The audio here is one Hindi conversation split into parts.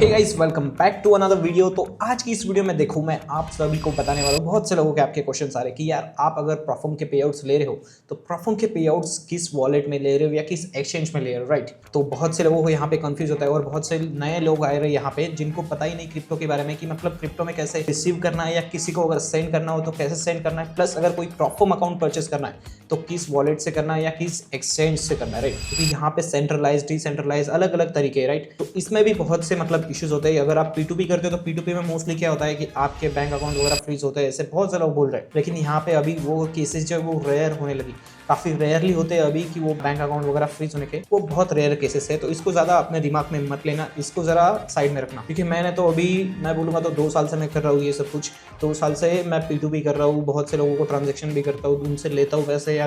Hey guys, welcome back to another video. तो आज की इस वीडियो में देखो, मैं आप सभी को बताने वाला हूँ। बहुत से लोगों के आपके क्वेश्चंस आ रहे हैं कि यार आप अगर परफॉर्म के पे आउट्स ले रहे हो तो परफॉर्म के पे आउट्स किस वॉलेट में ले रहे हो या किस एक्सचेंज में ले रहे हो, राइट। तो बहुत से लोगों को यहाँ पे कंफ्यूज होता है और बहुत से नए लोग आए रहे यहाँ पे जिनको पता ही नहीं क्रिप्टो के बारे में कि मतलब क्रिप्टो में कैसे रिसीव करना है या किसी को अगर सेंड करना हो तो कैसे सेंड करना है, प्लस अगर कोई परफॉर्म अकाउंट परचेस करना है तो किस वॉलेट से करना है या किस एक्सचेंज से करना है, राइट। क्योंकि यहाँ पे सेंट्रलाइज डिसेंट्रलाइज अलग अलग तरीके हैं, राइट। तो इसमें भी बहुत से मतलब इश्यूज होते हैं। अगर आप P2P करते हो तो P2P में मोस्टली क्या होता है कि आपके बैंक अकाउंट वगैरह फ्रीज होते हैं, ऐसे बहुत से लोग बोल रहे हैं। लेकिन यहाँ पे अभी वो केसेस जो है वो रेयर होने लगी, काफ़ी रेयरली होते हैं अभी कि वो बैंक अकाउंट वगैरह फ्रीज होने के, वो बहुत रेयर केसेस है। तो इसको ज़्यादा अपने दिमाग में मत लेना, इसको ज़रा साइड में रखना। क्योंकि मैंने तो अभी मैं बोलूँगा तो 2 साल से मैं कर रहा हूँ ये सब कुछ। 2 साल से मैं P2P कर रहा हूँ, बहुत से लोगों को ट्रांजेक्शन भी करता हूँ, उनसे लेता हूँ पैसे या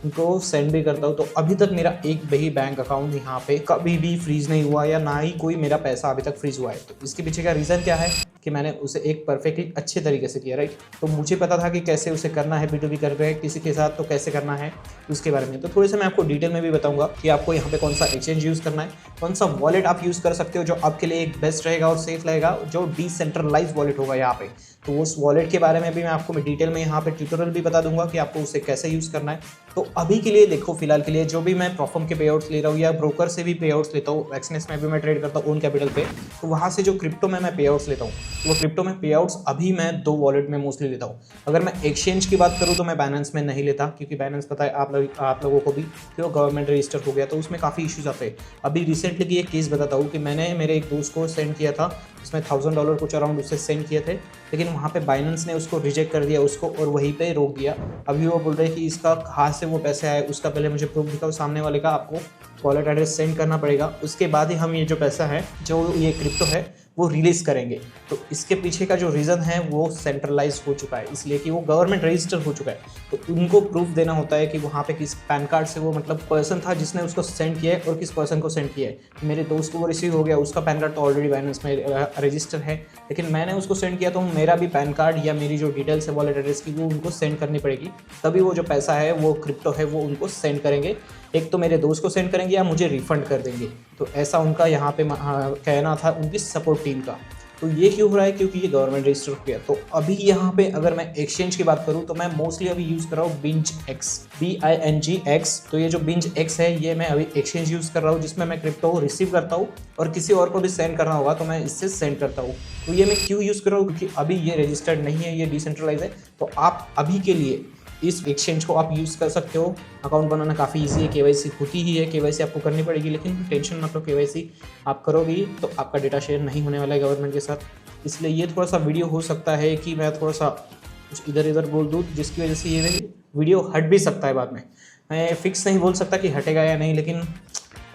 उनको सेंड भी करता हूँ। तो अभी तक मेरा एक भी बैंक अकाउंट यहाँ पे कभी भी फ्रीज नहीं हुआ या ना ही कोई मेरा पैसा अभी तक फ्रीज हुआ है। तो इसके पीछे का रीज़न क्या है कि मैंने उसे एक परफेक्टली अच्छे तरीके से किया, राइट। तो मुझे पता था कि कैसे उसे करना है, P2P कर रहे हैं किसी के साथ तो कैसे करना है उसके बारे में। तो थोड़े से मैं आपको डिटेल में भी बताऊंगा कि आपको यहाँ पे कौन सा एक्सचेंज यूज़ करना है, कौन सा वॉलेट आप यूज़ कर सकते हो जो आपके लिए एक बेस्ट रहेगा और सेफ रहेगा, जो डिसेंट्रलाइज वॉलेट होगा यहाँ पे। तो उस वॉलेट के बारे में भी मैं आपको डिटेल में यहाँ पे ट्यूटोरियल भी बता दूंगा कि आपको उसे कैसे यूज़ करना है। तो अभी के लिए देखो, फिलहाल के लिए जो भी मैं परफॉर्म के पे आउट्स ले रहा हूँ या ब्रोकर से भी पे आउट्स लेता हूँ, एक्सनेस में भी मैं ट्रेड करता हूँ ओन कैपिटल पे, तो वहाँ से जो क्रिप्टो में मैं पे आउट्स लेता हूँ वो क्रिप्टो में पे आउट्स अभी मैं 2 वॉलेट में मोस्टली लेता हूँ। अगर मैं एक्सचेंज की बात करूँ तो मैं बाइनेंस में नहीं लेता, क्योंकि बाइनेंस पता है आप लोगों को भी कि वो गवर्नमेंट रजिस्टर हो गया, तो उसमें काफ़ी इश्यूज आते हैं। अभी रिसेंटली की एक केस बताता हूँ कि मैंने मेरे एक दोस्त को सेंड किया था, उसमें $1000 कुछ अराउंड उससे सेंड किए थे, लेकिन वहाँ पे बाइनेंस ने उसको रिजेक्ट कर दिया उसको और वहीं पे रोक दिया। अभी वो बोल रहे हैं कि इसका कहाँ से वो पैसे आए उसका पहले मुझे प्रूफ दिखाओ सामने वाले का, आपको वॉलेट एड्रेस सेंड करना पड़ेगा, उसके बाद ही हम ये जो पैसा है, जो ये क्रिप्टो है, वो रिलीज़ करेंगे। तो इसके पीछे का जो रीज़न है वो सेंट्रलाइज हो चुका है, इसलिए कि वो गवर्नमेंट रजिस्टर हो चुका है। तो उनको प्रूफ देना होता है कि वहाँ पे किस पैन कार्ड से वो मतलब पर्सन था जिसने उसको सेंड किया है और किस पर्सन को सेंड किया है। मेरे दोस्त को वो रिसीव हो गया, उसका पैन कार्ड तो ऑलरेडी बाइनेंस में रजिस्टर है, लेकिन मैंने उसको सेंड किया तो मेरा भी पैन कार्ड या मेरी जो डिटेल्स है वॉलेट एड्रेस की वो उनको सेंड करनी पड़ेगी, तभी वो जो पैसा है वो क्रिप्टो है वो उनको सेंड करेंगे। एक तो मेरे दोस्त को सेंड करेंगे या मुझे रिफंड कर देंगे। तो ऐसा उनका यहाँ पे कहना था उनकी सपोर्ट टीम का। तो ये क्यों हो रहा है? क्योंकि ये गवर्नमेंट रजिस्टर हो गया। तो अभी यहाँ पे अगर मैं एक्सचेंज की बात करूँ तो मैं मोस्टली अभी यूज़ कर रहा हूँ BingX, BingX। तो ये जो BingX है ये मैं अभी एक्सचेंज यूज़ कर रहा हूँ, जिसमें मैं क्रिप्टो रिसीव करता हूँ और किसी और को भी सेंड करना होगा तो मैं इससे सेंड करता हूँ। तो ये मैं क्यों यूज़ कर रहा हूँ? क्योंकि अभी ये रजिस्टर्ड नहीं है, ये डिसेंट्रलाइज है। तो आप अभी के लिए इस एक्सचेंज को आप यूज़ कर सकते हो। अकाउंट बनाना काफ़ी इजी है, KYC होती ही है, KYC आपको करनी पड़ेगी, लेकिन टेंशन मत लो, KYC आप करोगे तो आपका डेटा शेयर नहीं होने वाला है गवर्नमेंट के साथ। इसलिए ये थोड़ा सा वीडियो हो सकता है कि मैं थोड़ा सा कुछ इधर इधर बोल दूँ, जिसकी वजह से ये वीडियो हट भी सकता है बाद में। मैं फिक्स नहीं बोल सकता कि हटेगा या नहीं, लेकिन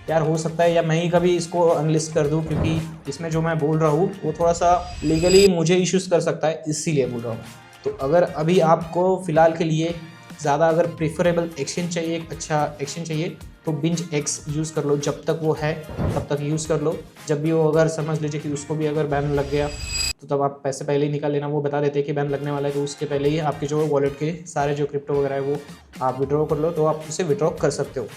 यार हो सकता है या मैं ही कभी इसको अनलिस्ट कर दूँ, क्योंकि इसमें जो मैं बोल रहा हूँ वो थोड़ा सा लीगली मुझे इश्यूज़ कर सकता है, इसीलिए बोल रहा हूँ। तो अगर अभी आपको फ़िलहाल के लिए ज़्यादा अगर प्रेफरेबल एक्सचेंज चाहिए, एक अच्छा एक्सचेंज चाहिए, तो BingX यूज़ कर लो। जब तक वो है तब तक यूज़ कर लो। जब भी वो अगर समझ लीजिए कि उसको भी अगर बैन लग गया तो तब आप पैसे पहले ही निकाल लेना। वो बता देते हैं कि बैन लगने वाला है, तो उसके पहले ही आपके जो वॉलेट के सारे जो क्रिप्टो वगैरह है वो आप विड्रॉ कर लो, तो आप उसे विड्रॉ कर सकते हो।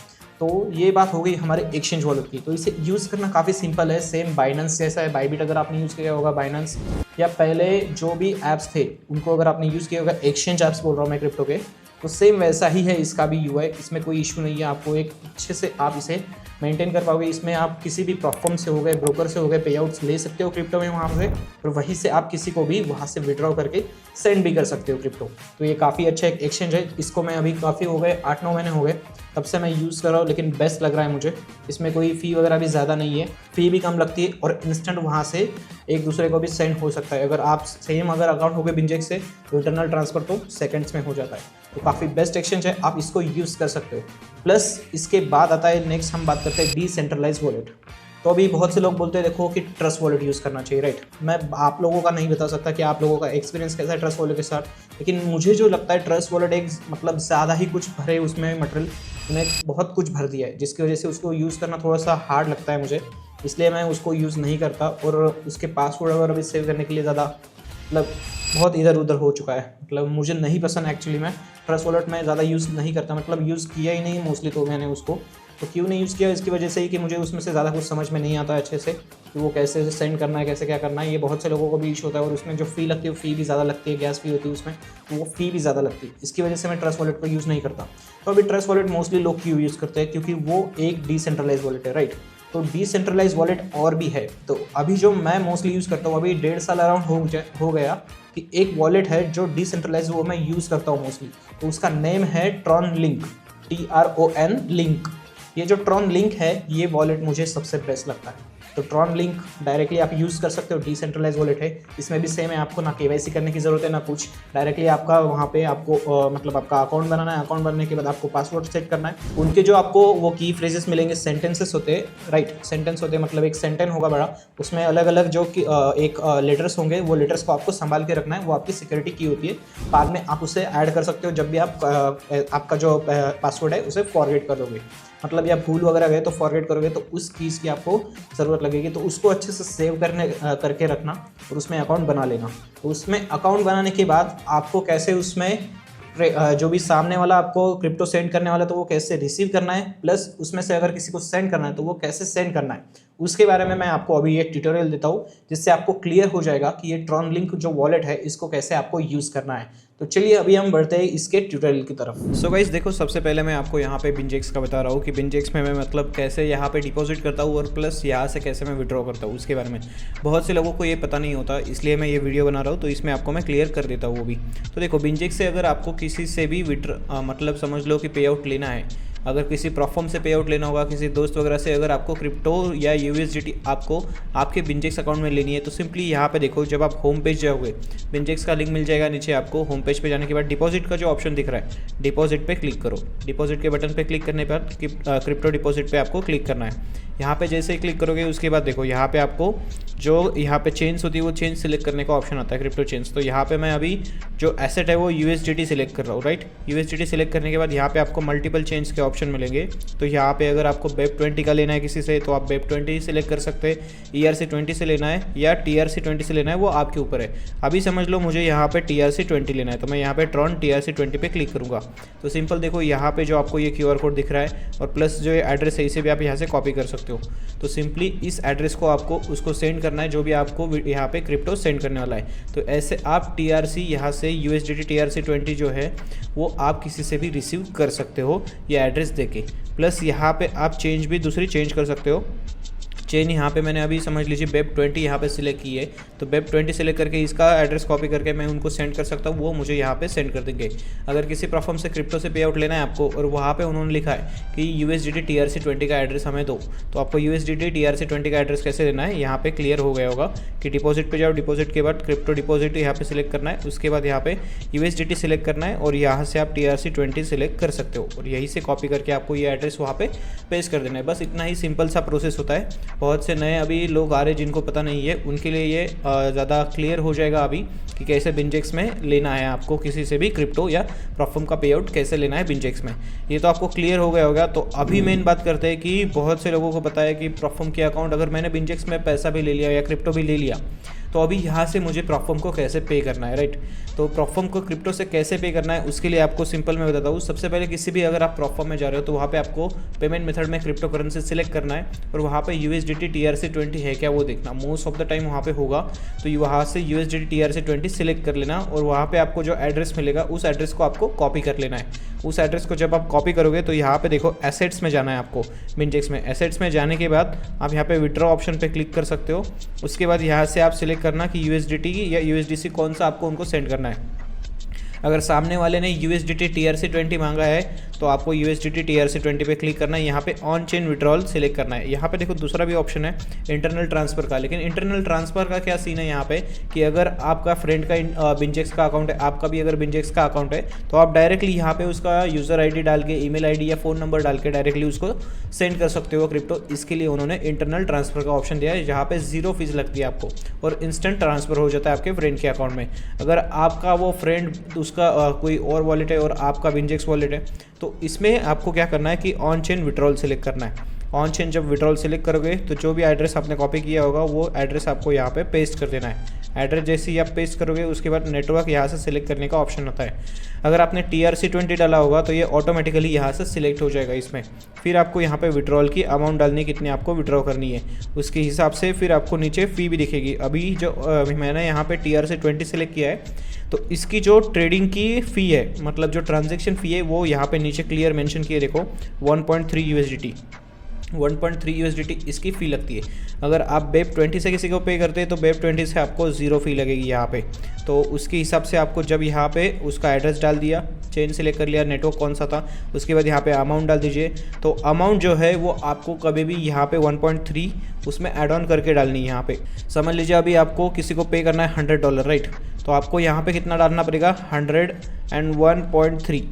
तो ये बात हो गई हमारे एक्सचेंज वॉलेट की। तो इसे यूज़ करना काफ़ी सिंपल है, सेम बाइनेंस जैसा है। बाइबिट अगर आपने यूज़ किया होगा, बाइनेंस या पहले जो भी ऐप्स थे उनको अगर आपने यूज़ किया होगा, एक्सचेंज ऐप्स बोल रहा हूँ मैं क्रिप्टो के, तो सेम वैसा ही है इसका भी UI। इसमें कोई इशू नहीं है, आपको एक अच्छे से आप इसे मेंटेन कर पाओगे। इसमें आप किसी भी प्लेटफॉर्म से हो गए, ब्रोकर से हो गए, पे आउट्स ले सकते हो क्रिप्टो में वहाँ से, और वहीं से आप किसी को भी वहाँ से विड्रॉ करके सेंड भी कर सकते हो क्रिप्टो। तो ये काफ़ी अच्छा एक एक्सचेंज है। इसको मैं अभी काफ़ी हो गए 8-9 महीने हो गए तब से मैं यूज़ कर रहा हूँ, लेकिन बेस्ट लग रहा है मुझे। इसमें कोई फ़ी वगैरह भी ज़्यादा नहीं है, फ़ी भी कम लगती है और इंस्टेंट वहाँ से एक दूसरे को भी सेंड हो सकता है। अगर आप सेम अगर अकाउंट हो गए BingX से, तो इंटरनल ट्रांसफ़र तो सेकंड्स में हो जाता है। तो काफ़ी बेस्ट एक्सचेंज है, आप इसको यूज़ कर सकते हो। प्लस इसके बाद आता है नेक्स्ट, हम बात करते हैं डिसेंट्रलाइज वॉलेट। तो अभी बहुत से लोग बोलते हैं देखो कि ट्रस्ट वॉलेट यूज़ करना चाहिए, राइट। मैं आप लोगों का नहीं बता सकता कि आप लोगों का एक्सपीरियंस कैसा है ट्रस्ट वॉलेट के साथ, लेकिन मुझे जो लगता है ट्रस्ट वॉलेट एक मतलब ज़्यादा ही कुछ भरे उसमें मटेरियल, उन्हें बहुत कुछ भर दिया है, जिसकी वजह से उसको यूज़ करना थोड़ा सा हार्ड लगता है मुझे, इसलिए मैं उसको यूज़ नहीं करता। और उसके पासवर्ड वगैरह भी सेव करने के लिए ज़्यादा मतलब बहुत इधर उधर हो चुका है, मतलब मुझे नहीं पसंद एक्चुअली। मैं ट्रस्ट वॉलेट में ज़्यादा यूज़ नहीं करता, मतलब यूज़ किया ही नहीं मोस्टली, तो मैंने उसको तो क्यों नहीं यूज़ किया, इसकी वजह से ही कि मुझे उसमें से ज़्यादा कुछ समझ में नहीं आता अच्छे से कि वो कैसे सेंड करना है, कैसे क्या करना है। ये बहुत से लोगों को भी इशू होता है और उसमें जो फ़ी लगती है वो फ़ी भी ज़्यादा लगती है, गैस फ़ी होती है उसमें, तो वो फ़ी भी ज़्यादा लगती है। इसकी वजह से मैं ट्रस्ट वॉलेट को यूज़ नहीं करता। तो अभी ट्रस्ट वॉलेट मोस्टली लोग क्यों यूज़ करते हैं, क्योंकि वो एक डिसेंट्रलाइज वॉलेट है, राइट। तो डिसेंट्रलाइज वॉलेट और भी है। तो अभी जो मैं मोस्टली यूज़ करता हूँ, अभी 1.5 साल अराउंड हो गया कि एक वॉलेट है जो डिसेंट्रलाइज, वो मैं यूज़ करता हूँ मोस्टली। तो उसका नेम है ट्रॉन लिंक, TRON लिंक। ये जो ट्रॉन लिंक है ये वॉलेट मुझे सबसे बेस्ट लगता है। तो ट्रॉन लिंक डायरेक्टली आप यूज़ कर सकते हो, डिसेंट्रलाइज वॉलेट है। इसमें भी सेम है, आपको ना KYC करने की ज़रूरत है ना कुछ। डायरेक्टली आपका वहाँ पे आपको मतलब आपका अकाउंट बनाना है, अकाउंट बनाने के बाद आपको पासवर्ड सेट करना है। उनके जो आपको वो की फ्रेजेस मिलेंगे, सेंटेंसेस होते हैं, राइट, सेंटेंस होते हैं, मतलब एक सेंटेंस होगा बड़ा, उसमें अलग अलग जो एक लेटर्स होंगे, वो लेटर्स को आपको संभाल के रखना है, वो आपकी सिक्योरिटी की होती है। बाद में आप उसे ऐड कर सकते हो जब भी आप आपका जो पासवर्ड है उसे फॉरगेट कर दोगे, मतलब या भूल वगैरह गए तो फॉरगेट करोगे तो उस चीज़ की आपको ज़रूरत लगेगी। तो उसको अच्छे से सेव करके रखना और उसमें अकाउंट बना लेना। तो उसमें अकाउंट बनाने के बाद आपको कैसे उसमें जो भी सामने वाला आपको क्रिप्टो सेंड करने वाला, तो वो कैसे रिसीव करना है, प्लस उसमें से अगर किसी को सेंड करना है तो वो कैसे सेंड करना है, उसके बारे में मैं आपको अभी एक ट्यूटोरियल देता हूँ, जिससे आपको क्लियर हो जाएगा कि ये ट्रॉन लिंक जो वॉलेट है इसको कैसे आपको यूज़ करना है। तो चलिए अभी हम बढ़ते हैं इसके ट्यूटोरियल की तरफ। सो गाइस देखो, सबसे पहले मैं आपको यहाँ पे बिनजेक्स का बता रहा हूँ कि बिनजेक्स में मैं मतलब कैसे यहाँ पे डिपॉजिट करता हूँ और प्लस यहाँ से कैसे मैं विड्रॉ करता हूँ, उसके बारे में बहुत से लोगों को ये पता नहीं होता, इसलिए मैं ये वीडियो बना रहा हूँ। तो इसमें आपको मैं क्लियर कर देता हूँ वो भी। तो देखो, बिनजेक्स से अगर आपको किसी से भी मतलब समझ लो कि पे आउट लेना है, अगर किसी प्रोफॉर्म से पे आउट लेना होगा, किसी दोस्त वगैरह से, अगर आपको क्रिप्टो या USDT आपको आपके बिनजेक्स अकाउंट में लेनी है, तो सिंपली यहाँ पे देखो, जब आप होम पेज जाओगे, बिनजेक्स का लिंक मिल जाएगा नीचे आपको। होम पेज पे जाने के बाद डिपॉजिट का जो ऑप्शन दिख रहा है, डिपॉजिट पे क्लिक करो। डिपॉजिट के बटन पे क्लिक करने के बाद क्रिप्टो डिपॉजिट पे आपको क्लिक करना है। यहाँ पे जैसे ही क्लिक करोगे उसके बाद देखो, यहाँ पे आपको जो यहाँ पे चेंज होती है वो चेंज सिलेक्ट करने का ऑप्शन आता है, क्रिप्टो चेंज। तो यहाँ पे मैं अभी जो एसेट है वो USDT सिलेक्ट कर रहा हूँ, राइट। USDT सिलेक्ट करने के बाद यहाँ पे आपको मल्टीपल चेंज के ऑप्शन मिलेंगे। तो यहाँ पे अगर आपको BEP20 का लेना है किसी से, तो आप BEP20 सिलेक्ट कर सकते हैं। ERC20 से लेना है या TRC20 से लेना है, वो आपके ऊपर है। अभी समझ लो मुझे यहाँ पे TRC20 लेना है, तो मैं यहाँ पे ट्रॉन TRC20 पे क्लिक करूँगा। तो सिंपल देखो, यहाँ पे जो आपको ये QR कोड दिख रहा है और प्लस जो एड्रेस है, इसे भी आप यहाँ से कॉपी कर सकते हो। तो सिंपली इस एड्रेस को आपको उसको सेंड करना है, जो भी आपको यहाँ पे क्रिप्टो सेंड करने वाला है। तो ऐसे आप TRC यहाँ से USDT TRC20 जो है वो आप किसी से भी रिसीव कर सकते हो ये एड्रेस देके। प्लस यहाँ पे आप चेंज भी दूसरी चेंज कर सकते हो। चेन यहाँ पे मैंने अभी समझ लीजिए BEP20 यहाँ पे सिलेक्ट की है, तो BEP20 सिलेक्ट करके इसका एड्रेस कॉपी करके मैं उनको सेंड कर सकता हूँ, वो मुझे यहाँ पे सेंड कर देंगे। अगर किसी प्लेटफॉर्म से क्रिप्टो से पे आउट लेना है आपको और वहाँ पे उन्होंने लिखा है कि USDT TRC20 का एड्रेस हमें दो, तो आपको USDT TRC20 का एड्रेस कैसे देना है यहाँ पे क्लियर हो गया होगा कि डिपॉजिट पे जाओ, डिपॉजिट के बाद क्रिप्टो डिपॉजिट यहाँ पे सिलेक्ट करना है, उसके बाद यहाँ पे USDT सिलेक्ट करना है और यहाँ से आप TRC20 सिलेक्ट कर सकते हो और यहीं से कॉपी करके आपको ये एड्रेस वहाँ पे पेस्ट कर देना है। बस इतना ही सिंपल सा प्रोसेस होता है। बहुत से नए अभी लोग आ रहे हैं जिनको पता नहीं है, उनके लिए ये ज़्यादा क्लियर हो जाएगा अभी कि कैसे बिनजेक्स में लेना है आपको किसी से भी क्रिप्टो या प्रोफॉर्म का पे आउट कैसे लेना है बिनजेक्स में। ये तो आपको क्लियर हो गया होगा। तो अभी मेन बात करते हैं कि बहुत से लोगों को पता है कि प्रोफॉर्म के अकाउंट, अगर मैंने बिनजेक्स में पैसा भी ले लिया या क्रिप्टो भी ले लिया, तो अभी यहाँ से मुझे प्रोफॉर्म को कैसे पे करना है, राइट। तो प्रोफॉर्म को क्रिप्टो से कैसे पे करना है उसके लिए आपको सिंपल मैं बताता हूँ। सबसे पहले किसी भी अगर आप प्रोफॉर्म में जा रहे हो तो वहाँ पे आपको पेमेंट मेथड में क्रिप्टो करेंसी सिलेक्ट करना है और वहाँ पे USDT TRC20 है क्या वो देखना। मोस्ट ऑफ द टाइम वहाँ पे होगा, तो वहाँ से USDT TRC20 सिलेक्ट कर लेना और वहाँ पे आपको जो एड्रेस मिलेगा उस एड्रेस को आपको कॉपी कर लेना है। उस एड्रेस को जब आप कॉपी करोगे तो यहाँ पे देखो एसेट्स में जाना है आपको, बिनजेक्स में। एसेट्स में जाने के बाद आप यहाँ पे विड्रॉ ऑप्शन पे क्लिक कर सकते हो। उसके बाद यहाँ से आप सिलेक्ट करना कि USDT या USDC कौन सा आपको उनको सेंड करना है। अगर सामने वाले ने USDT TRC20 मांगा है तो आपको USDT TRC20 पे क्लिक करना है। यहाँ पे ऑन चेन विड्रॉल सिलेक्ट करना है। यहाँ पे देखो दूसरा भी ऑप्शन है इंटरनल ट्रांसफ़र का, लेकिन इंटरनल ट्रांसफ़र का क्या सीन है यहाँ पे कि अगर आपका फ्रेंड का बिनजेक्स का अकाउंट है, आपका भी अगर बिनजेक्स का अकाउंट है, तो आप डायरेक्टली यहाँ पे उसका यूज़र ID डाल के, ईमेल ID या फ़ोन नंबर डाल के डायरेक्टली उसको सेंड कर सकते हो क्रिप्टो। इसके लिए उन्होंने इंटरनल ट्रांसफ़र का ऑप्शन दिया है, जहाँ पे 0 फीस लगती है आपको और इंस्टेंट ट्रांसफ़र हो जाता है आपके फ्रेंड के अकाउंट में। अगर आपका वो फ्रेंड उसका कोई और वॉलेट है और आपका बिनजेक्स वॉलेट है, तो इसमें आपको क्या करना है कि ऑन चेन विड्रॉल सेलेक्ट करना है। ऑन चेन जब विड्रॉल सेलेक्ट करोगे तो जो भी एड्रेस आपने कॉपी किया होगा वो एड्रेस आपको यहाँ पे पेस्ट कर देना है। एड्रेस जैसे ही आप पेस्ट करोगे उसके बाद नेटवर्क यहाँ से सिलेक्ट करने का ऑप्शन होता है। अगर आपने TRC20 डाला होगा तो ये ऑटोमेटिकली यहाँ से सिलेक्ट हो जाएगा इसमें। फिर आपको यहाँ पे विड्रॉल की अमाउंट डालनी, कितनी आपको विड्रॉ करनी है उसके हिसाब से फिर आपको नीचे फ़ी भी दिखेगी। अभी जो मैंने यहाँ पे TRC20 सेलेक्ट किया है तो इसकी जो ट्रेडिंग की फ़ी है, मतलब जो ट्रांजेक्शन फ़ी है, वो यहाँ पे नीचे क्लियर मेंशन किए देखो 1.3 USDT 1.3 USDT इसकी फ़ी लगती है। अगर आप BEP20 से किसी को पे करते हैं तो BEP20 से आपको 0 फ़ी लगेगी यहाँ पे। तो उसके हिसाब से आपको जब यहाँ पे उसका एड्रेस डाल दिया, चेन सेलेक्ट कर लिया, नेटवर्क कौन सा था, उसके बाद यहाँ पे अमाउंट डाल दीजिए। तो अमाउंट जो है वो आपको कभी भी यहाँ पे 1.3 उसमें ऐड ऑन करके डालनी है। यहाँ पे समझ लीजिए अभी आपको किसी को पे करना है $100, राइट, तो आपको यहाँ पे कितना डालना पड़ेगा 101.3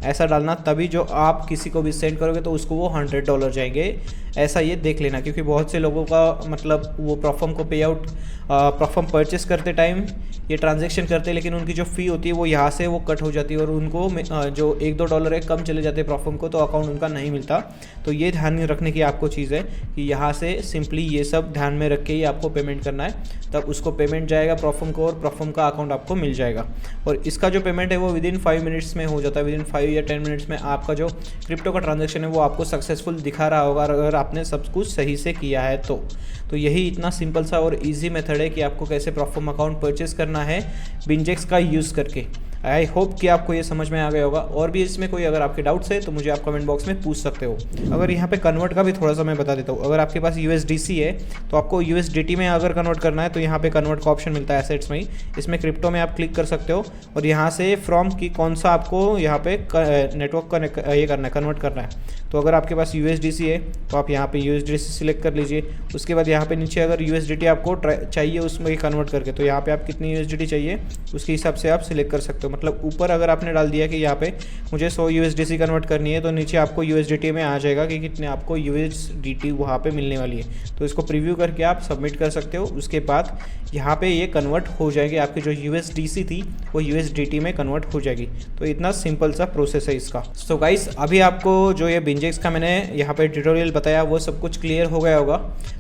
ऐसा डालना, तभी जो आप किसी को भी सेंड करोगे तो उसको वो $100 जाएंगे। ऐसा ये देख लेना, क्योंकि बहुत से लोगों का मतलब वो प्रोफर्म को पे आउट प्रोफर्म परचेस करते टाइम ये ट्रांजैक्शन करते हैं, लेकिन उनकी जो फ़ी होती है वो यहाँ से वो कट हो जाती है और उनको जो $1-2 है कम चले जाते हैं प्रोफर्म को, तो अकाउंट उनका नहीं मिलता। तो ये ध्यान में रखने की आपको चीज़ है कि यहाँ से सिंपली ये सब ध्यान में रख के ही आपको पेमेंट करना है, तब उसको पेमेंट जाएगा प्रोफर्म को और प्रोफर्म का अकाउंट आपको मिल जाएगा। और इसका जो पेमेंट है वो विदिन 5 मिनट्स में हो जाता है। विदिन 5 या 10 मिनट्स में आपका जो क्रिप्टो का ट्रांजैक्शन है वो आपको सक्सेसफुल दिखा रहा होगा, अगर आपने सब कुछ सही से किया है तो यही इतना सिंपल सा और इजी मेथड है कि आपको कैसे प्रोफर्म अकाउंट परचेस करना है बिनजेक्स का यूज़ करके। आई होप कि आपको ये समझ में आ गया होगा। और भी इसमें कोई अगर आपके डाउट्स है तो मुझे आप कमेंट बॉक्स में पूछ सकते हो। अगर यहाँ पे कन्वर्ट का भी थोड़ा सा मैं बता देता हूँ। अगर आपके पास USDC है तो आपको USDT में अगर कन्वर्ट करना है तो यहाँ पे कन्वर्ट का ऑप्शन मिलता है एसेट्स में ही, इसमें क्रिप्टो में आप क्लिक कर सकते हो और यहाँ से फ्रॉम की कौन सा आपको यहाँ पे नेटवर्क का ये करना है, कन्वर्ट करना है। तो अगर आपके पास USDC है तो आप यहाँ पे USDC सिलेक्ट कर लीजिए। उसके बाद यहाँ पे नीचे अगर USDT आपको चाहिए उसमें कन्वर्ट करके, तो यहाँ पे आप कितनी USDT चाहिए उसके हिसाब से आप सिलेक्ट कर सकते हो। मतलब ऊपर अगर आपने डाल दिया कि यहाँ पे मुझे 100 USDC कन्वर्ट करनी है तो नीचे आपको USDT में आ जाएगा कि कितने आपको USDT वहाँ पे मिलने वाली है। तो इसको प्रीव्यू करके आप सबमिट कर सकते हो। उसके बाद यहाँ पे ये कन्वर्ट हो जाएगी, आपकी जो USDC थी वो USDT में कन्वर्ट हो जाएगी। तो इतना सिंपल सा प्रोसेस है इसका। सो गाइस, अभी आपको जो ये बिनजेक्स का मैंने यहाँ पे ट्यूटोरियल बताया वो सब कुछ क्लियर हो गया होगा।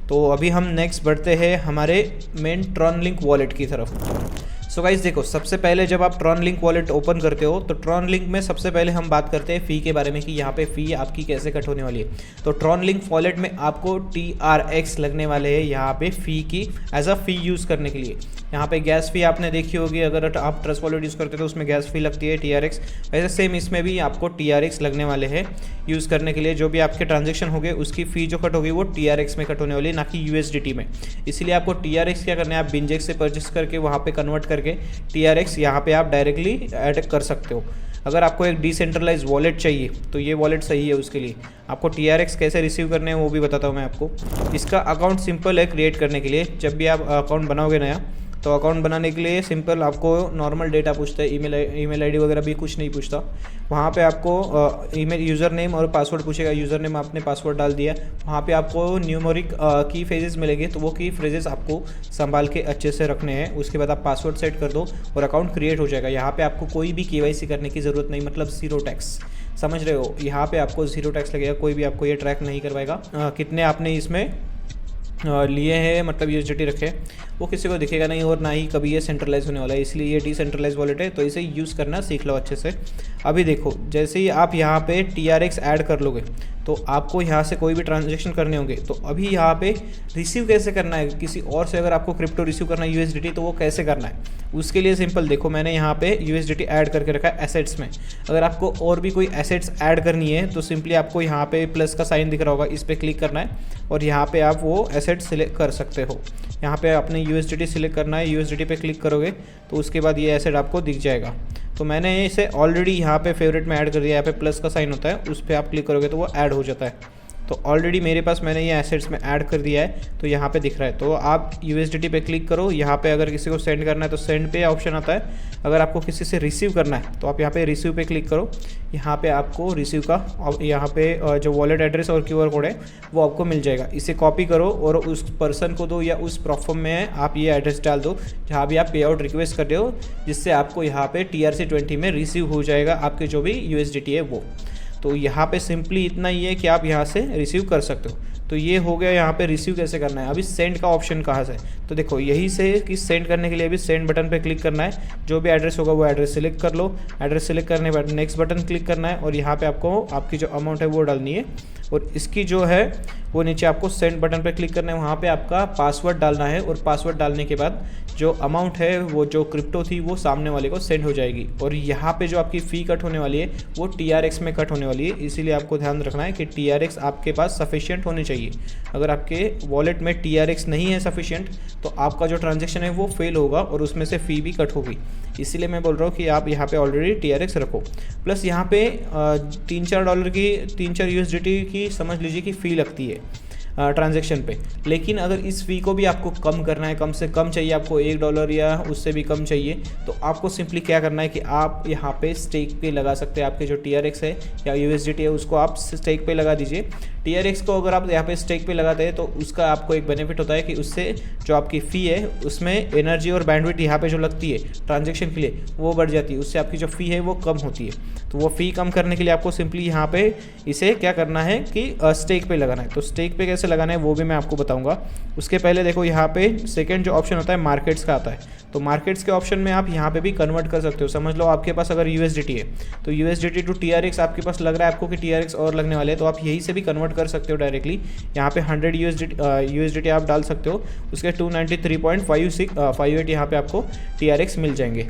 तो अभी हम नेक्स्ट बढ़ते हैं हमारे मेन ट्रॉनलिंक वॉलेट की तरफ। सो गाइस देखो, सबसे पहले जब आप ट्रॉनलिंक वॉलेट ओपन करते हो तो ट्रॉनलिंक में सबसे पहले हम बात करते हैं फ़ी के बारे में कि यहाँ पे फ़ी आपकी कैसे कट होने वाली है। तो ट्रॉनलिंक वॉलेट में आपको TRX लगने वाले हैं यहाँ पे फ़ी की एज अ फ़ी यूज़ करने के लिए। यहाँ पे गैस फ़ी आपने देखी होगी, अगर आप ट्रस्ट वॉलेट यूज़ करते हो तो उसमें गैस फ़ी लगती है TRX। वैसे सेम इसमें भी आपको TRX लगने वाले हैं यूज़ करने के लिए। जो भी आपके ट्रांजेक्शन हो गए उसकी फ़ी जो कट होगी वो TRX में कट होने वाली है, ना कि USDT में। इसलिए आपको TRX क्या करना है, आप बिनजेक्स से परचेस करके वहाँ पे कन्वर्ट करके TRX यहाँ पे आप डायरेक्टली ऐड कर सकते हो। अगर आपको एक डिसेंट्रलाइज वॉलेट चाहिए तो ये वॉलेट सही है उसके लिए। आपको TRX कैसे रिसीव करने हैं वो भी बताता हूँ मैं आपको। इसका अकाउंट सिंपल है क्रिएट करने के लिए। जब भी आप अकाउंट बनाओगे नया तो अकाउंट बनाने के लिए सिंपल आपको नॉर्मल डेटा पूछता है, ईमेल आईडी वगैरह भी कुछ नहीं पूछता। वहाँ पे आपको ईमेल यूज़र नेम और पासवर्ड पूछेगा। यूज़र नेम आपने पासवर्ड डाल दिया, वहाँ पे आपको न्यूमेरिक की फ्रेजेस मिलेंगे, तो वो की फ्रेजेस आपको संभाल के अच्छे से रखने हैं। उसके बाद आप पासवर्ड सेट कर दो और अकाउंट क्रिएट हो जाएगा। यहाँ पे आपको कोई भी KYC करने की ज़रूरत नहीं, मतलब 0 टैक्स, समझ रहे हो। यहाँ पे आपको 0 टैक्स लगेगा, कोई भी आपको ये ट्रैक नहीं करवाएगा कितने आपने इसमें लिए हैं, मतलब USDT रखे, वो किसी को दिखेगा नहीं और ना ही कभी ये सेंट्रलाइज होने वाला है। इसलिए ये डिसेंट्रलाइज वॉलेट है, तो इसे यूज़ करना सीख लो अच्छे से। अभी देखो, जैसे ही आप यहाँ पे TRX ऐड कर लोगे तो आपको यहाँ से कोई भी ट्रांजेक्शन करने होंगे। तो अभी यहाँ पे रिसीव कैसे करना है किसी और से, अगर आपको क्रिप्टो रिसीव करना है USDT, तो वो कैसे करना है उसके लिए सिंपल देखो, मैंने यहाँ पे USDT ऐड करके रखा है एसेट्स में। अगर आपको और भी कोई एसेट्स ऐड करनी है तो सिंपली आपको यहाँ पे प्लस का साइन दिख रहा होगा, इस पर क्लिक करना है और यहाँ पे आप वो एसेट सिलेक्ट कर सकते हो। यहाँ पे आपने USDT सिलेक्ट करना है, USDT पे क्लिक करोगे तो उसके बाद ये एसेट आपको दिख जाएगा। तो मैंने इसे ऑलरेडी यहाँ पे फेवरेट में ऐड कर दिया। यहाँ पे प्लस का साइन होता है, उस पर आप क्लिक करोगे तो वो ऐड हो जाता है। तो ऑलरेडी मेरे पास मैंने ये एसेट्स में ऐड कर दिया है, तो यहाँ पे दिख रहा है। तो आप USDT पे क्लिक करो। यहाँ पे अगर किसी को सेंड करना है तो सेंड पे ऑप्शन आता है। अगर आपको किसी से रिसीव करना है तो आप यहाँ पे रिसीव पे क्लिक करो। यहाँ पे आपको रिसीव का यहाँ पे जो वॉलेट एड्रेस और QR कोड है वो आपको मिल जाएगा। इसे कॉपी करो और उस पर्सन को दो, या उस प्रोफार्म में आप ये एड्रेस डाल दो जहाँ भी आप पे आउट रिक्वेस्ट कर रहे हो, जिससे आपको यहाँ पे TRC20 में रिसीव हो जाएगा आपके जो भी USDT है वो। तो यहाँ पे सिंपली इतना ही है कि आप यहाँ से रिसीव कर सकते हो। तो ये हो गया यहाँ पे रिसीव कैसे करना है। अभी सेंड का ऑप्शन कहाँ से, तो देखो यही से कि सेंड करने के लिए अभी सेंड बटन पे क्लिक करना है, जो भी एड्रेस होगा वो एड्रेस सेलेक्ट कर लो। एड्रेस सेलेक्ट करने के बाद नेक्स्ट बटन क्लिक करना है और यहाँ पे आपको आपकी जो अमाउंट है वो डालनी है और इसकी जो है वो नीचे आपको सेंड बटन पे क्लिक करना है, वहाँ पे आपका पासवर्ड डालना है और पासवर्ड डालने के बाद जो अमाउंट है वो जो क्रिप्टो थी वो सामने वाले को सेंड हो जाएगी। और यहाँ पे जो आपकी फ़ी कट होने वाली है वो TRX में कट होने वाली है, इसीलिए आपको ध्यान रखना है कि TRX आपके पास सफिशिएंट होनी चाहिए। अगर आपके वॉलेट में TRX नहीं है सफिशिएंट तो आपका जो ट्रांजेक्शन है वो फेल होगा और उसमें से फ़ी भी कट होगी। इसीलिए मैं बोल रहा हूँ कि आप यहाँ पे ऑलरेडी TRX रखो। प्लस यहाँ पे $3-4 की 3-4 USDT की समझ लीजिए कि फ़ी लगती है ट्रांजैक्शन पे। लेकिन अगर इस फ़ी को भी आपको कम करना है, कम से कम चाहिए आपको $1 या उससे भी कम चाहिए, तो आपको सिंपली क्या करना है कि आप यहाँ पे स्टेक पे लगा सकते हैं। आपके जो TRX है या USDT है उसको आप स्टेक पे लगा दीजिए। TRX को अगर आप यहाँ पे स्टेक पे लगाते हैं तो उसका आपको एक बेनिफिट होता है कि उससे जो आपकी फ़ी है उसमें एनर्जी और बैंडविड्थ यहाँ पे जो लगती है ट्रांजैक्शन के लिए वो बढ़ जाती है, उससे आपकी जो फ़ी है वो कम होती है। तो वो फ़ी कम करने के लिए आपको सिंपली यहाँ पे इसे क्या करना है कि स्टेक पे लगाना है। तो स्टेक पे कैसे लगाना है वो भी मैं आपको बताऊँगा। उसके पहले देखो यहाँ पे सेकेंड जो ऑप्शन होता है मार्केट्स का आता है, तो मार्केट्स के ऑप्शन में आप यहाँ पे भी कन्वर्ट कर सकते हो। समझ लो आपके पास अगर USDT है तो USDT टू TRX आपके पास लग रहा है आपको कि TRX और लगने वाले हैं, तो आप यहीं से भी कन्वर्ट कर सकते हो डायरेक्टली। यहाँ पे 100 USDT आप डाल सकते हो, उसके 293.58 यहाँ पे आपको TRX मिल जाएंगे।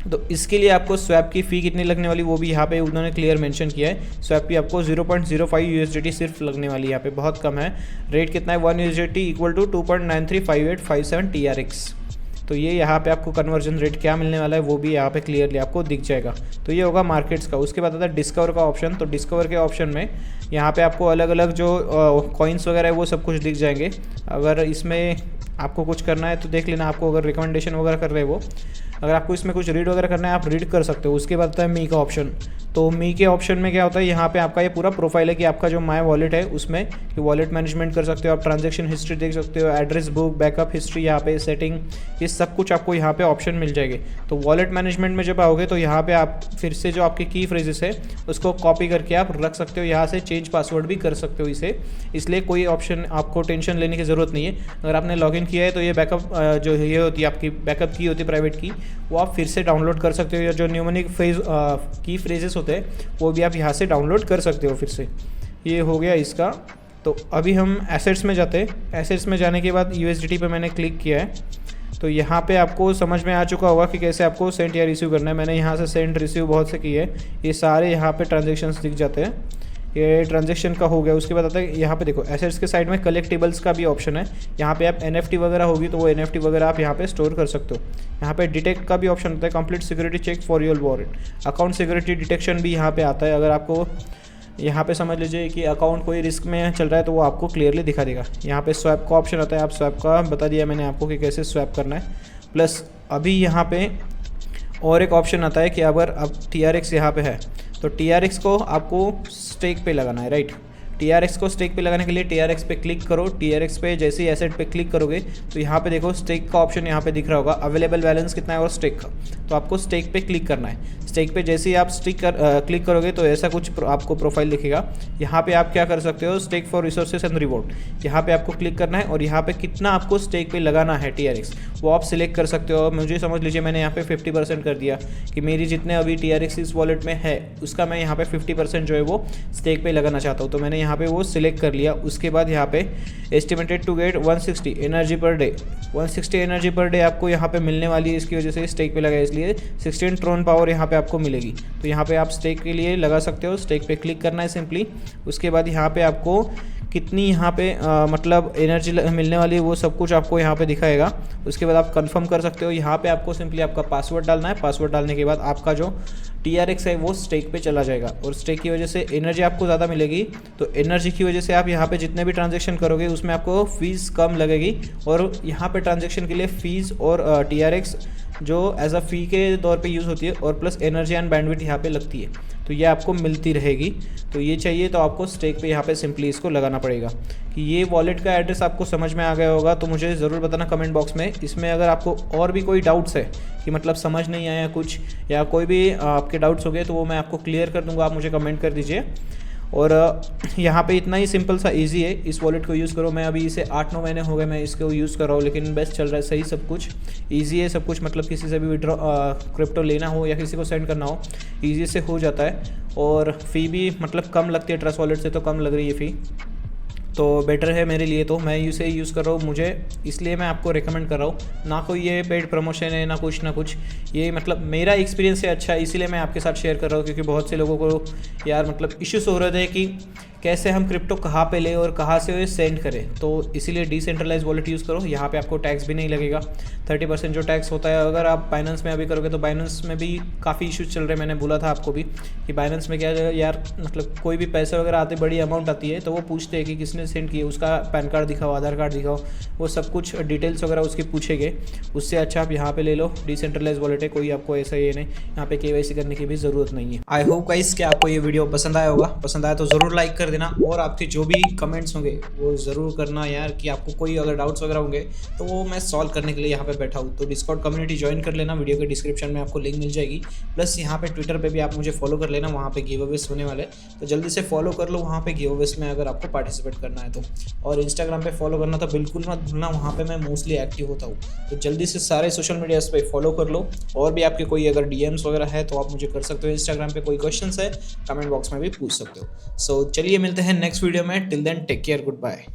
तो इसके लिए आपको स्वैप की फ़ी कितनी लगने वाली वो भी यहाँ पे उन्होंने क्लियर मेंशन किया है। स्वैप की आपको 0.05 USDT सिर्फ लगने वाली है, यहाँ पे बहुत कम है। रेट कितना है 1 USDT इक्वल टू 2.935857 TRX। तो ये यहाँ पे आपको कन्वर्जन रेट क्या मिलने वाला है वो भी यहाँ पे क्लियरली आपको दिख जाएगा। तो ये होगा मार्केट्स का। उसके बाद आता है डिस्कवर का ऑप्शन। तो डिस्कवर के ऑप्शन में यहाँ पे आपको अलग अलग जो कॉइन्स वगैरह है वो सब कुछ दिख जाएंगे। अगर इसमें आपको कुछ करना है तो देख लेना, आपको अगर रिकमेंडेशन वगैरह कर रहे हैं वो, अगर आपको इसमें कुछ रीड वगैरह करना है आप रीड कर सकते हो। उसके बाद आता है मी का ऑप्शन। तो मी के ऑप्शन में क्या होता है, यहाँ पे आपका ये पूरा प्रोफाइल है कि आपका जो माय वॉलेट है उसमें कि वॉलेट मैनेजमेंट कर सकते हो आप, ट्रांजैक्शन हिस्ट्री देख सकते हो, एड्रेस बुक, बैकअप हिस्ट्री, यहाँ पे सेटिंग, ये सब कुछ आपको यहाँ पे ऑप्शन मिल जाएंगे। तो वॉलेट मैनेजमेंट में जब आओगे तो यहाँ पे आप फिर से जो आपके की फ्रेजेस है उसको कॉपी करके आप रख सकते हो, यहाँ से चेंज पासवर्ड भी कर सकते हो इसे। इसलिए कोई ऑप्शन आपको टेंशन लेने की ज़रूरत नहीं है। अगर आपने लॉगिन किया है तो ये बैकअप जो ये होती है आपकी बैकअप की होती है प्राइवेट की, वो आप फिर से डाउनलोड कर सकते हो, या जो न्यूमोनिक की फ्रेजेस होते हैं वो भी आप यहाँ से डाउनलोड कर सकते हो फिर से। ये हो गया इसका। तो अभी हम एसेट्स में जाते हैं। एसेट्स में जाने के बाद USDT पे मैंने क्लिक किया है, तो यहाँ पे आपको समझ में आ चुका होगा कि कैसे आपको सेंड या रिसीव करना है। मैंने यहाँ से सेंड रिसीव बहुत से किए हैं, ये सारे यहाँ पे ट्रांजेक्शन्स दिख जाते हैं। ये ट्रांजेक्शन का हो गया। उसके बाद आता है यहाँ पे देखो एसेट्स के साइड में कलेक्टिबल्स का भी ऑप्शन है। यहाँ पे आप NFT वगैरह होगी तो वो NFT वगैरह आप यहाँ पे स्टोर कर सकते हो। यहाँ पे डिटेक्ट का भी ऑप्शन होता है, complete security check for your wallet. Account security detection भी यहाँ पे आता है। अगर आपको यहाँ पे समझ लीजिए कि अकाउंट कोई रिस्क में चल रहा है तो वो आपको क्लियरली दिखा देगा। यहाँ पे स्वैप का ऑप्शन आता है, आप स्वैप का बता दिया मैंने आपको कि कैसे स्वैप करना है। प्लस अभी यहाँ पे और एक ऑप्शन आता है कि अगर अब TRX यहाँ पे है तो TRX को आपको स्टेक पे लगाना है, राइट। TRX को स्टेक पे लगाने के लिए TRX पे क्लिक करो। TRX पे जैसे ही एसेट पे क्लिक करोगे तो यहाँ पे देखो स्टेक का ऑप्शन यहाँ पे दिख रहा होगा, अवेलेबल बैलेंस कितना है और स्टेक का। तो आपको स्टेक पे क्लिक करना है। स्टेक पे जैसे ही आप क्लिक करोगे तो ऐसा कुछ आपको प्रोफाइल दिखेगा। यहाँ पे आप क्या कर सकते हो, stake for resources and reward, यहाँ पे आपको क्लिक करना है और यहाँ पे कितना आपको स्टेक पे लगाना है TRX वो आप सिलेक्ट कर सकते हो। मुझे समझ लीजिए मैंने यहाँ पे 50% कर दिया कि मेरी जितने अभी TRX इस वॉलेट में है उसका मैं यहाँ पे 50% जो है वो स्टेक पे लगाना चाहता हूँ। तो मैंने यहाँ पे वो सिलेक्ट कर लिया। उसके बाद यहाँ पे estimated to get 160 energy per day, 160 energy per day आपको यहाँ पे मिलने वाली है। इसकी वजह से स्टेक पे लगा है, इसलिए 16 ट्रोन पावर यहाँ पे आपको मिलेगी। तो यहाँ पे आप स्टेक के लिए लगा सकते हो। स्टेक पे क्लिक करना है सिंपली। उसके बाद यहाँ पे आपको कितनी यहाँ पे मतलब एनर्जी मिलने वाली है वो सब कुछ आपको यहाँ पे दिखाएगा। उसके बाद आप कंफर्म कर सकते हो। यहाँ पे आपको सिंपली आपका पासवर्ड डालना है। पासवर्ड डालने के बाद आपका जो TRX है वो स्टेक पे चला जाएगा और स्टेक की वजह से एनर्जी आपको ज़्यादा मिलेगी। तो एनर्जी की वजह से आप यहाँ पे जितने भी ट्रांजेक्शन करोगे उसमें आपको फीस कम लगेगी। और यहाँ पे ट्रांजेक्शन के लिए फ़ीस और TRX जो एज अ फ़ी के तौर पे यूज़ होती है और प्लस एनर्जी एंड बैंडविड्थ यहाँ पे लगती है, तो ये आपको मिलती रहेगी। तो ये चाहिए तो आपको स्टेक पे यहाँ पे सिंपली इसको लगाना पड़ेगा। कि ये वॉलेट का एड्रेस आपको समझ में आ गया होगा तो मुझे ज़रूर बताना कमेंट बॉक्स में। इसमें अगर आपको और भी कोई डाउट्स है कि मतलब समझ नहीं आया कुछ या कोई भी आपके डाउट्स हो गए तो वो मैं आपको क्लियर कर दूँगा, आप मुझे कमेंट कर दीजिए। और यहाँ पे इतना ही सिंपल सा इजी है, इस वॉलेट को यूज़ करो। मैं अभी इसे 8-9 महीने हो गए मैं इसको यूज़ कर रहा हूँ, लेकिन बेस्ट चल रहा है, सही सब कुछ इजी है सब कुछ। मतलब किसी से भी विड्रॉ क्रिप्टो लेना हो या किसी को सेंड करना हो ईजी से हो जाता है। और फ़ी भी मतलब कम लगती है, ट्रस्ट वॉलेट से तो कम लग रही है फ़ी, तो बेटर है मेरे लिए। तो मैं इसे यूज़ कर रहा हूँ, मुझे इसलिए मैं आपको रिकमेंड कर रहा हूँ। ना कोई ये पेड प्रमोशन है ना कुछ, ये मतलब मेरा एक्सपीरियंस है अच्छा, इसीलिए मैं आपके साथ शेयर कर रहा हूँ। क्योंकि बहुत से लोगों को यार मतलब इश्यूज़ हो रहे थे कि कैसे हम क्रिप्टो कहाँ पे लें और कहाँ से सेंड करें। तो इसीलिए डिसेंट्रलाइज वॉलेट यूज़ करो, यहाँ पे आपको टैक्स भी नहीं लगेगा। 30% जो टैक्स होता है अगर आप बाइनेंस में अभी करोगे तो बाइनेंस में भी काफ़ी इश्यूज चल रहे हैं। मैंने बोला था आपको भी कि बाइनेंस में क्या है यार, मतलब कोई भी पैसे वगैरह आते, बड़ी अमाउंट आती है तो वो पूछते हैं कि किसने सेंड किए, उसका पैन कार्ड दिखाओ, आधार कार्ड दिखाओ, वो सब कुछ डिटेल्स वगैरह उसकी पूछेंगे। उससे अच्छा आप यहाँ पे ले लो, डिसेंट्रलाइज वॉलेट है, कोई आपको ऐसा ये नहीं, यहाँ पे KYC करने की भी ज़रूरत नहीं है। आई होप गाइस कि आपको ये वीडियो पसंद आया होगा, पसंद आया तो ज़रूर लाइक कर देना, और आपके जो भी कमेंट्स होंगे वो ज़रूर करना यार, कि आपको कोई अगर डाउट्स वगैरह होंगे तो वो मैं सॉल्व करने के लिए यहाँ पे बैठा हूँ। तो डिस्कॉर्ड कम्युनिटी ज्वाइन कर लेना, वीडियो के डिस्क्रिप्शन में आपको लिंक मिल जाएगी। प्लस यहाँ पे ट्विटर पे भी आप मुझे फॉलो कर लेना, वहाँ पे गिव अवेज होने वाले, तो जल्दी से फॉलो कर लो वहाँ पे गिव अवेज में अगर आपको पार्टिसिपेट करना है तो। और इंस्टाग्राम पे फॉलो करना तो बिल्कुल मत भूलना, वहाँ पे मैं मोस्टली एक्टिव होता हूँ। तो जल्दी से सारे सोशल मीडियाज़ पे फॉलो कर लो। और भी आपके कोई अगर DMs वगैरह है तो आप मुझे कर सकते हो इंस्टाग्राम पे, कोई क्वेश्चन है कमेंट बॉक्स में भी पूछ सकते हो। सो चलिए मिलते हैं नेक्स्ट वीडियो में, till then take care, good bye.